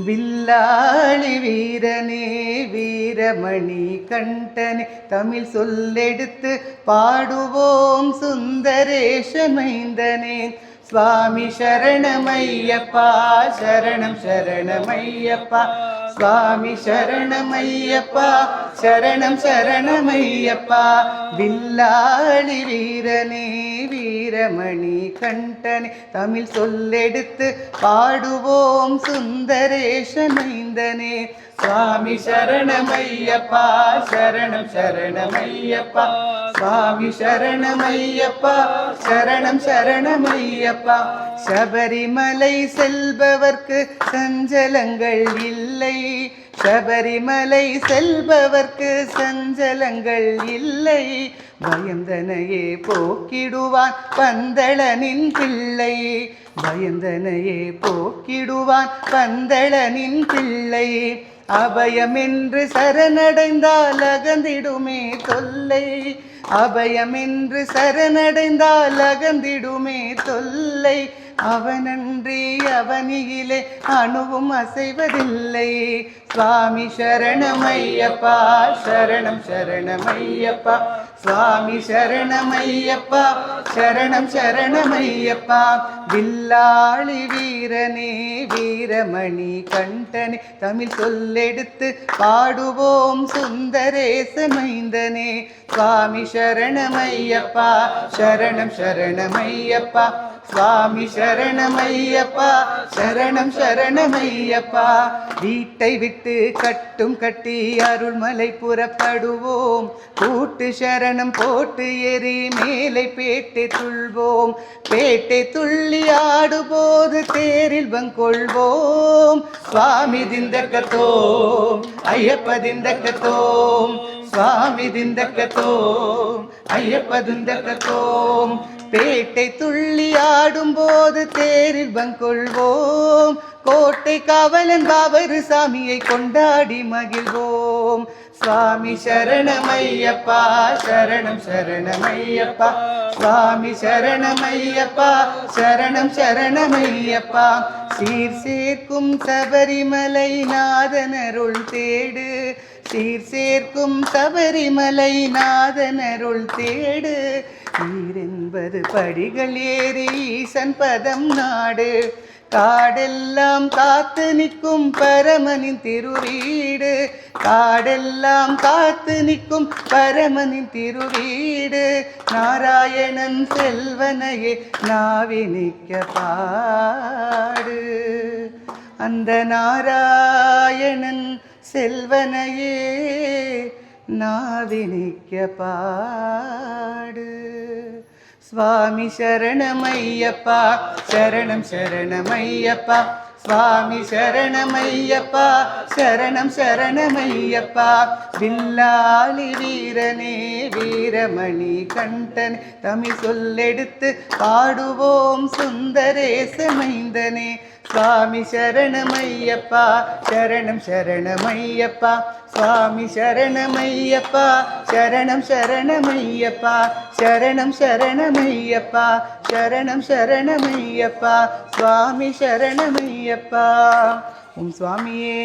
வில்லாளி வீரனே வீரமணி கண்டனே தமிழ் சொல்லெடுத்து பாடுவோம் சுந்தரேஷ மைந்தனே. சுவாமி சரணமையப்பா சரணம் சரணமையப்பா சுவாமி சரணமையப்பா சரணம் சரணமையப்பா. வில்லாளி வீரனே வீரமணி கண்டனே தமிழ் சொல்லெடுத்து பாடுவோம் சுந்தரேஷ மைந்தனே. சுவாமி சரணமையப்பா சரணம் சரணமையப்பா சுவாமி சரணமையப்பா சரணம் சரணமையப்பா. சபரிமலை செல்பவர்க்கு சஞ்சலங்கள் இல்லை சபரிமலை செல்பவர்க்கு சஞ்சலங்கள் இல்லை. பயந்தனையே போக்கிடுவான் பந்தளனின் பிள்ளை பயந்தனையே போக்கிடுவான் பந்தளனின் பிள்ளை. அபயமென்று சரணடைந்தால் அகந்திடுமே தொல்லை அபயமென்று சரணடைந்தால் அகந்திடுமே தொல்லை. அவனன்றி அவனியிலே அணுவும் அசைவதில்லை. சுவாமி சரணமையப்பா சரணம் சரணமையப்பா சுவாமி சரணமையப்பா சரணம் சரணமையப்பா. வில்லாளி வீரனே வீரமணி கண்டனே தமிழ் சொல்லெடுத்து பாடுவோம் சுந்தரேச மைந்தனே. சுவாமி சரணமையப்பா சரணம் சரணமையப்பா சுவாமி சரணமையப்பா சரணம் சரணமையப்பா. வீட்டை விட்டு கட்டும் கட்டி அருள்மலை புறப்படுவோம் கூட்டு சரணம் போட்டு எரி மேலை பேட்டை துள்வோம். பேட்டை துள்ளி ஆடுபோது தேரில் பங்கொள்வோம். சுவாமி திந்தக்கத்தோம் ஐயப்ப திந்தக்கத்தோம் சுவாமி திந்தக்கத்தோம் ஐயப்ப திந்தக்கத்தோம். பேட்டை துள்ளி ஆடும்போது தேரில் பங்கொள்வோம். கோட்டை காவலன் பாபரு சாமியை கொண்டாடி மகிழ்வோம். சுவாமி சரணமையப்பா சரணம் சரணமையப்பா சுவாமி சரணமையப்பா சரணம் சரணமையப்பா. சீர் சேர்க்கும் சபரிமலை நாதனருள் தேடு சீர் சேர்க்கும் சபரிமலை நாதனருள் தேடு. நீரென்பது படிகள் ஏறி ஈசன் பதம் நாடு காடெல்லாம் காத்து நிற்கும் பரமனின் திருவீடு காடெல்லாம் காத்து நிற்கும் பரமனின் திருவீடு. நாராயணன் செல்வனையே நாவினிக்க பாடு அந்த நாராயணன் செல்வனையே நாவினிக்க பாடு. சுவாமி சரணமையப்பா சரணம் சரணமையப்பா சுவாமி சரணமையப்பா சரணம் சரணமையப்பா. வில்லாளி வீரனே வீரமணி கண்டனே தமிழ் சொல்லெடுத்து பாடுவோம் சுந்தரேச மைந்தனே. சுவாமி சரணமையப்பா சரணம் சரணமையப்பா சுவாமி சரணமையப்பா சரணம் சரணமையப்பா சரணம் சரணமையப்பா சரணம் சரணமையப்பா சுவாமி சரணமையப்பா. ஓம் சுவாமியே.